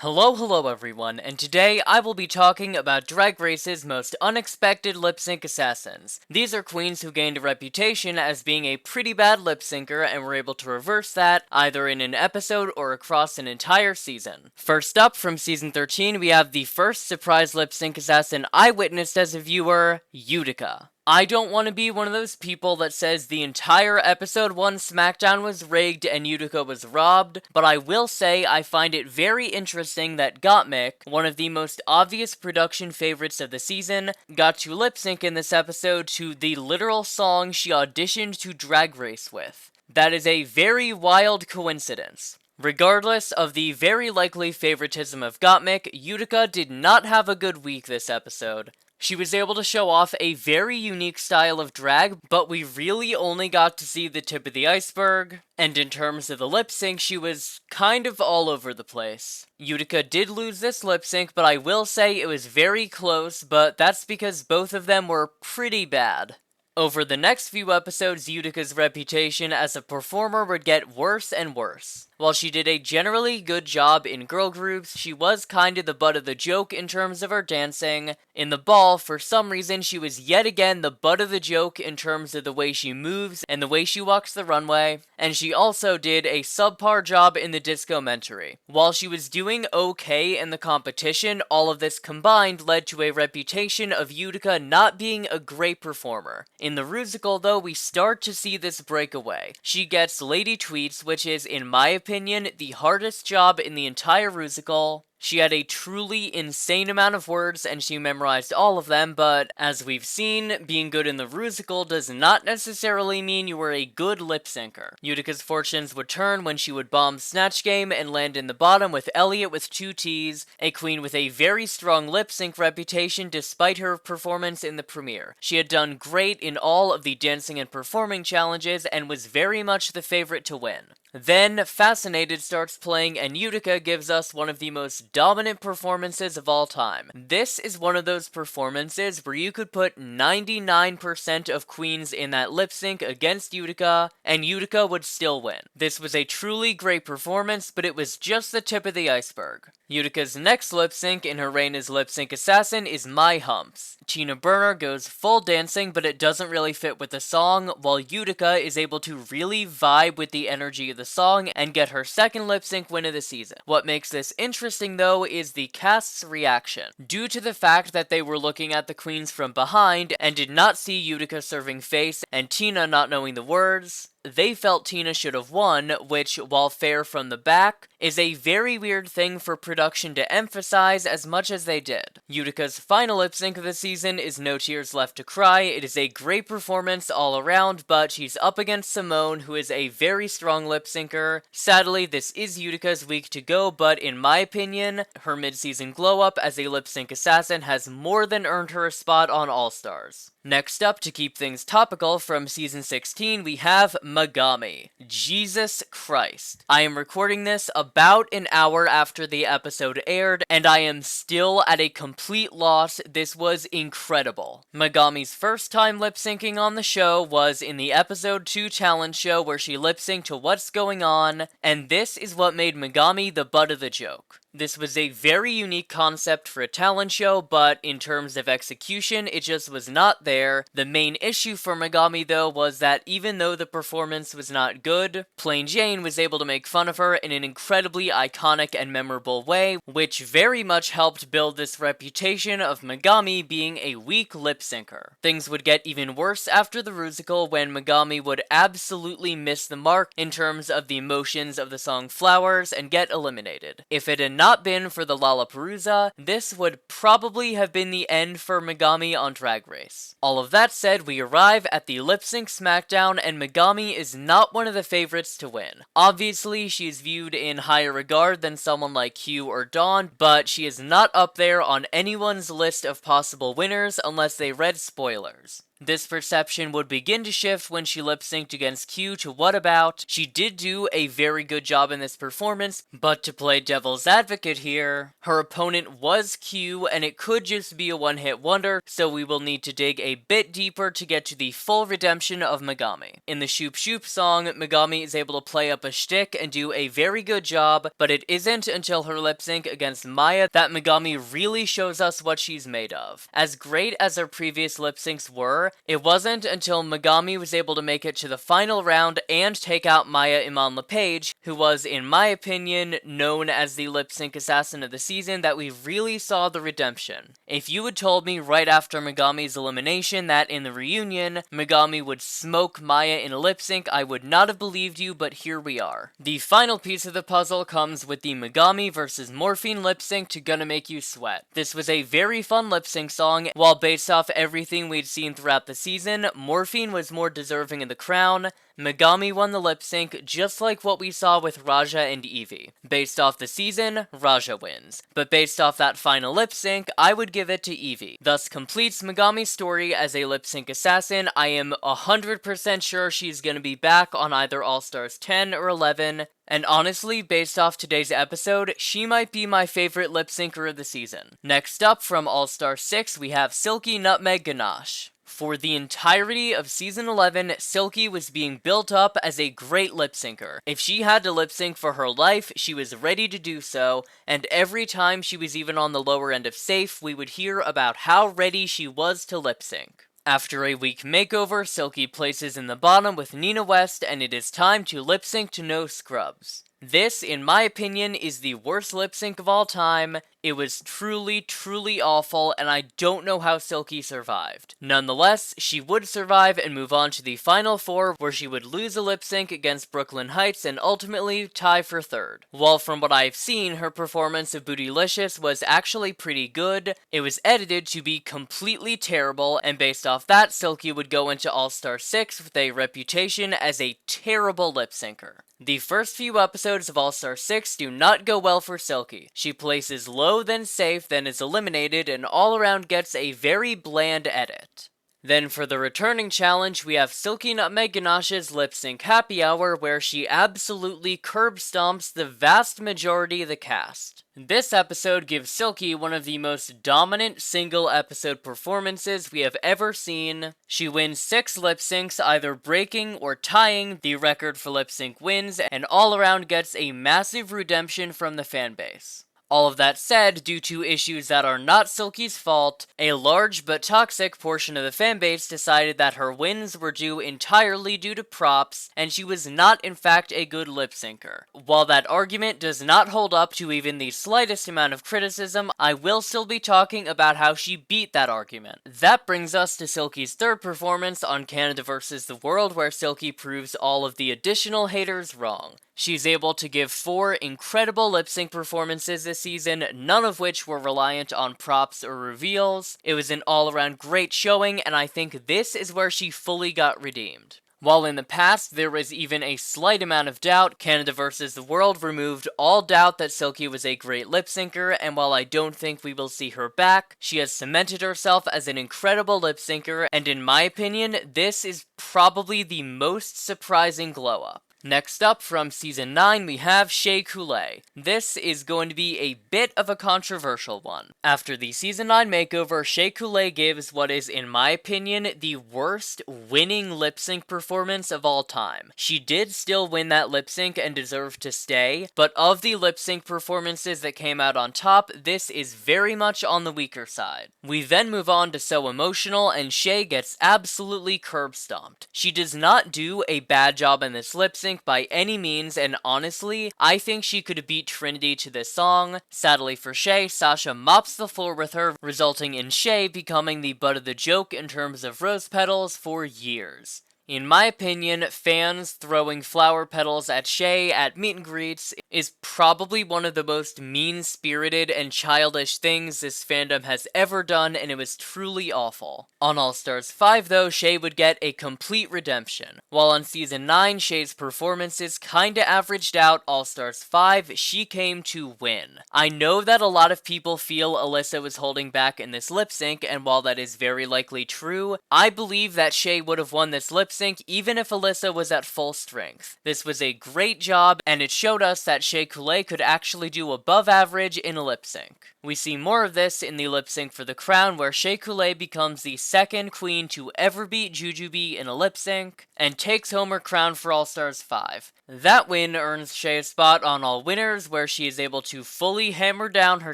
Hello everyone, and today I will be talking about Drag Race's most unexpected lip sync assassins. These are queens who gained a reputation as being a pretty bad lip syncer and were able to reverse that either in an episode or across an entire season. First up, from season 13, we have the first surprise lip sync assassin I witnessed as a viewer, Utica. I don't want to be one of those people that says the entire episode 1 SmackDown was rigged and Utica was robbed, but I will say I find it very interesting that Gottmik, one of the most obvious production favorites of the season, got to lip sync in this episode to the literal song she auditioned to Drag Race with. That is a very wild coincidence. Regardless of the very likely favoritism of Gottmik, Utica did not have a good week this episode. She was able to show off a very unique style of drag, but we really only got to see the tip of the iceberg, and in terms of the lip sync, she was kind of all over the place. Utica did lose this lip sync, but I will say it was very close, but that's because both of them were pretty bad. Over the next few episodes, Utica's reputation as a performer would get worse and worse. While she did a generally good job in girl groups, she was kinda the butt of the joke in terms of her dancing. In the ball, for some reason, she was yet again the butt of the joke in terms of the way she moves and the way she walks the runway, and she also did a subpar job in the disco-mentary. While she was doing okay in the competition, all of this combined led to a reputation of Utica not being a great performer. In the Rusical, though, we start to see this breakaway. She gets Lady Tweets, which is, in my opinion, the hardest job in the entire Rusical. She had a truly insane amount of words and she memorized all of them, but as we've seen, being good in the Rusical does not necessarily mean you were a good lip syncer. Utica's fortunes would turn when she would bomb Snatch Game and land in the bottom with Elliot with 2 T's, a queen with a very strong lip sync reputation despite her performance in the premiere. She had done great in all of the dancing and performing challenges and was very much the favorite to win. Then, Fascinated starts playing and Utica gives us one of the most dominant performances of all time. This is one of those performances where you could put 99% of queens in that lip sync against Utica, and Utica would still win. This was a truly great performance, but it was just the tip of the iceberg. Utica's next lip sync in her reign as lip sync assassin is My Humps. Tina Burner goes full dancing, but it doesn't really fit with the song, while Utica is able to really vibe with the energy of the song and get her second lip sync win of the season. What makes this interesting though is the cast's reaction. Due to the fact that they were looking at the queens from behind and did not see Utica serving face and Tina not knowing the words, they felt Tina should have won, which, while fair from the back, is a very weird thing for production to emphasize as much as they did. Utica's final lip sync of the season is No Tears Left to Cry. It is a great performance all around, but she's up against Simone, who is a very strong lip syncer. Sadly, this is Utica's week to go, but in my opinion, her mid-season glow-up as a lip sync assassin has more than earned her a spot on All Stars. Next up, to keep things topical, from season 16, we have Megami. Jesus Christ. I am recording this about an hour after the episode aired, and I am still at a complete loss. This was incredible. Megami's first time lip syncing on the show was in the episode 2 challenge show where she lip synced to What's Going On, and this is what made Megami the butt of the joke. This was a very unique concept for a talent show, but in terms of execution, it just was not there. The main issue for Megami, though, was that even though the performance was not good, Plain Jane was able to make fun of her in an incredibly iconic and memorable way, which very much helped build this reputation of Megami being a weak lip syncer. Things would get even worse after the Rusical when Megami would absolutely miss the mark in terms of the emotions of the song Flowers and get eliminated. If it had not been for the Lollapalooza, this would probably have been the end for Megami on Drag Race. All of that said, we arrive at the Lip Sync SmackDown, and Megami is not one of the favorites to win. Obviously, she is viewed in higher regard than someone like Hugh or Dawn, but she is not up there on anyone's list of possible winners unless they read spoilers. This perception would begin to shift when she lip-synced against Q to What About. She did do a very good job in this performance, but to play devil's advocate here, her opponent was Q and it could just be a one-hit wonder, so we will need to dig a bit deeper to get to the full redemption of Megami. In the Shoop Shoop song, Megami is able to play up a shtick and do a very good job, but it isn't until her lip-sync against Maya that Megami really shows us what she's made of. As great as her previous lip-syncs were, it wasn't until Megami was able to make it to the final round and take out Maya Iman LePage, who was, in my opinion, known as the lip-sync assassin of the season, that we really saw the redemption. If you had told me right after Megami's elimination that in the reunion, Megami would smoke Maya in a lip-sync, I would not have believed you, but here we are. The final piece of the puzzle comes with the Megami vs. Morphine lip-sync to Gonna Make You Sweat. This was a very fun lip-sync song. While based off everything we'd seen throughout the season, Morphine was more deserving of the crown. Megami won the lip sync just like what we saw with Raja and Eevee. Based off the season, Raja wins. But based off that final lip sync, I would give it to Eevee. Thus completes Megami's story as a lip sync assassin. I am 100% sure she's gonna be back on either All-Stars 10 or 11. And honestly, based off today's episode, she might be my favorite lip syncer of the season. Next up from All-Star 6, we have Silky Nutmeg Ganache. For the entirety of Season 11, Silky was being built up as a great lip syncer. If she had to lip sync for her life, she was ready to do so, and every time she was even on the lower end of safe, we would hear about how ready she was to lip sync. After a week makeover, Silky places in the bottom with Nina West, and it is time to lip sync to No Scrubs. This, in my opinion, is the worst lip sync of all time. It was truly, truly awful, and I don't know how Silky survived. Nonetheless, she would survive and move on to the final four, where she would lose a lip sync against Brooklyn Heights and ultimately tie for third. While from what I've seen, her performance of Bootylicious was actually pretty good, it was edited to be completely terrible, and based off that, Silky would go into All-Star 6 with a reputation as a terrible lip syncer. The first few episodes of All-Star 6 do not go well for Silky. She places low, then safe, then is eliminated, and all around gets a very bland edit. Then for the returning challenge, we have Silky Nutmeg Ganache's Lip Sync Happy Hour, where she absolutely curb stomps the vast majority of the cast. This episode gives Silky one of the most dominant single episode performances we have ever seen. She wins 6 lip syncs, either breaking or tying the record for lip sync wins, and all around gets a massive redemption from the fanbase. All of that said, due to issues that are not Silky's fault, a large but toxic portion of the fanbase decided that her wins were due entirely due to props, and she was not in fact a good lip syncer. While that argument does not hold up to even the slightest amount of criticism, I will still be talking about how she beat that argument. That brings us to Silky's third performance on Canada vs. the World, where Silky proves all of the additional haters wrong. She's able to give 4 incredible lip sync performances this season, none of which were reliant on props or reveals. It was an all-around great showing, and I think this is where she fully got redeemed. While in the past there was even a slight amount of doubt, Canada vs. the World removed all doubt that Silky was a great lip syncer, and while I don't think we will see her back, she has cemented herself as an incredible lip syncer, and in my opinion, this is probably the most surprising glow-up. Next up, from Season 9, we have Shay Coulee. This is going to be a bit of a controversial one. After the Season 9 makeover, Shay Coulee gives what is, in my opinion, the worst winning lip sync performance of all time. She did still win that lip sync and deserved to stay, but of the lip sync performances that came out on top, this is very much on the weaker side. We then move on to So Emotional, and Shay gets absolutely curb stomped. She does not do a bad job in this lip sync by any means, and honestly, I think she could have beat Trinity to this song. Sadly for Shay, Sasha mops the floor with her, resulting in Shay becoming the butt of the joke in terms of rose petals for years. In my opinion, fans throwing flower petals at Shay at meet and greets is probably one of the most mean-spirited and childish things this fandom has ever done, and it was truly awful. On All-Stars 5 though, Shay would get a complete redemption. While on Season 9, Shay's performances kinda averaged out, All-Stars 5, she came to win. I know that a lot of people feel Alyssa was holding back in this lip sync, and while that is very likely true, I believe that Shay would have won this lip sync even if Alyssa was at full strength. This was a great job, and it showed us that Shea Coulee could actually do above average in a lip sync. We see more of this in the lip sync for the crown, where Shea Coulee becomes the second queen to ever beat Jujubee in a lip sync, and takes home her crown for All-Stars 5. That win earns Shay a spot on All Winners, where she is able to fully hammer down her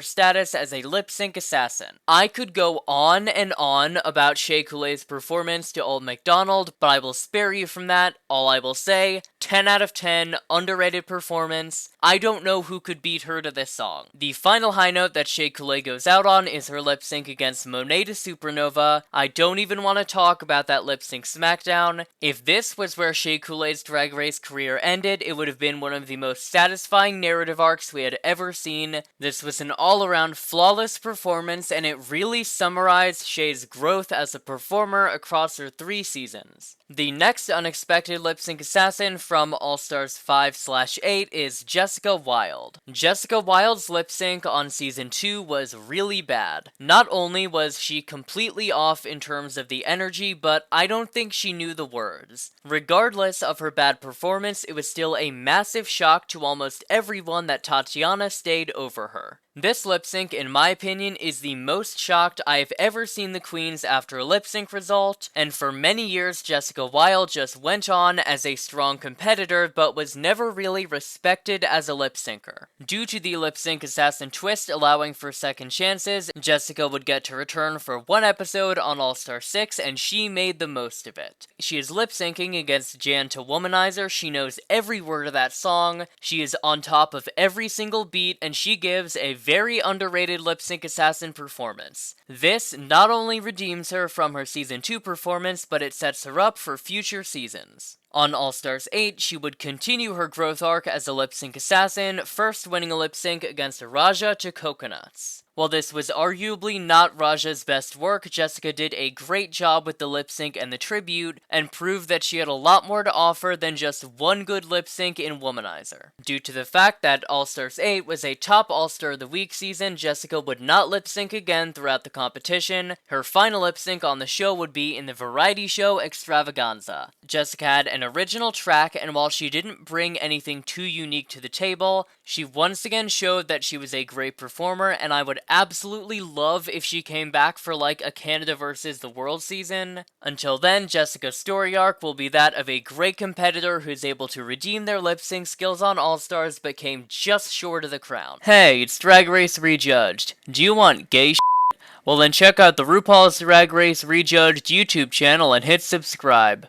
status as a lip sync assassin. I could go on and on about Shea Coulee's performance to Old MacDonald, but I will spare you from that. All I will say, 10 out of 10, underrated performance. I don't know who could beat her to this song. The final high note that Shea Coulee goes out on is her lip sync against Monet to Supernova. I don't even want to talk about that lip sync smackdown. If this was where Shea Coulee's Drag Race career ended, it would have been one of the most satisfying narrative arcs we had ever seen. This was an all-around flawless performance, and it really summarized Shay's growth as a performer across her 3 seasons. The next unexpected lip sync assassin from All-Stars 5/8 is Jessica Wilde. Jessica Wilde's lip sync on Season 2 was really bad. Not only was she completely off in terms of the energy, but I don't think she knew the words. Regardless of her bad performance, it was still a massive shock to almost everyone that Tatiana stayed over her. This lip sync, in my opinion, is the most shocked I've ever seen the queens after a lip sync result, and for many years Jessica Wilde just went on as a strong competitor but was never really respected as a lip syncer. Due to the lip sync assassin twist allowing for second chances, Jessica would get to return for 1 episode on All-Star 6, and she made the most of it. She is lip syncing against Jan to Womanizer, she knows every word of that song, she is on top of every single beat, and she gives a very underrated lip sync assassin performance. This not only redeems her from her Season 2 performance, but it sets her up for future seasons. On All-Stars 8, she would continue her growth arc as a lip sync assassin, first winning a lip sync against Raja to Coconuts. While this was arguably not Raja's best work, Jessica did a great job with the lip sync and the tribute, and proved that she had a lot more to offer than just one good lip sync in Womanizer. Due to the fact that All-Stars 8 was a top All-Star of the Week season, Jessica would not lip sync again throughout the competition. Her final lip sync on the show would be in the variety show Extravaganza. Jessica had an original track, and while she didn't bring anything too unique to the table, she once again showed that she was a great performer, and I would absolutely love if she came back for like a Canada vs. the World season. Until then, Jessica's story arc will be that of a great competitor who's able to redeem their lip sync skills on All-Stars but came just short of the crown. Hey, it's Drag Race Rejudged. Do you want gay shit? Well then check out the RuPaul's Drag Race Rejudged YouTube channel and hit subscribe.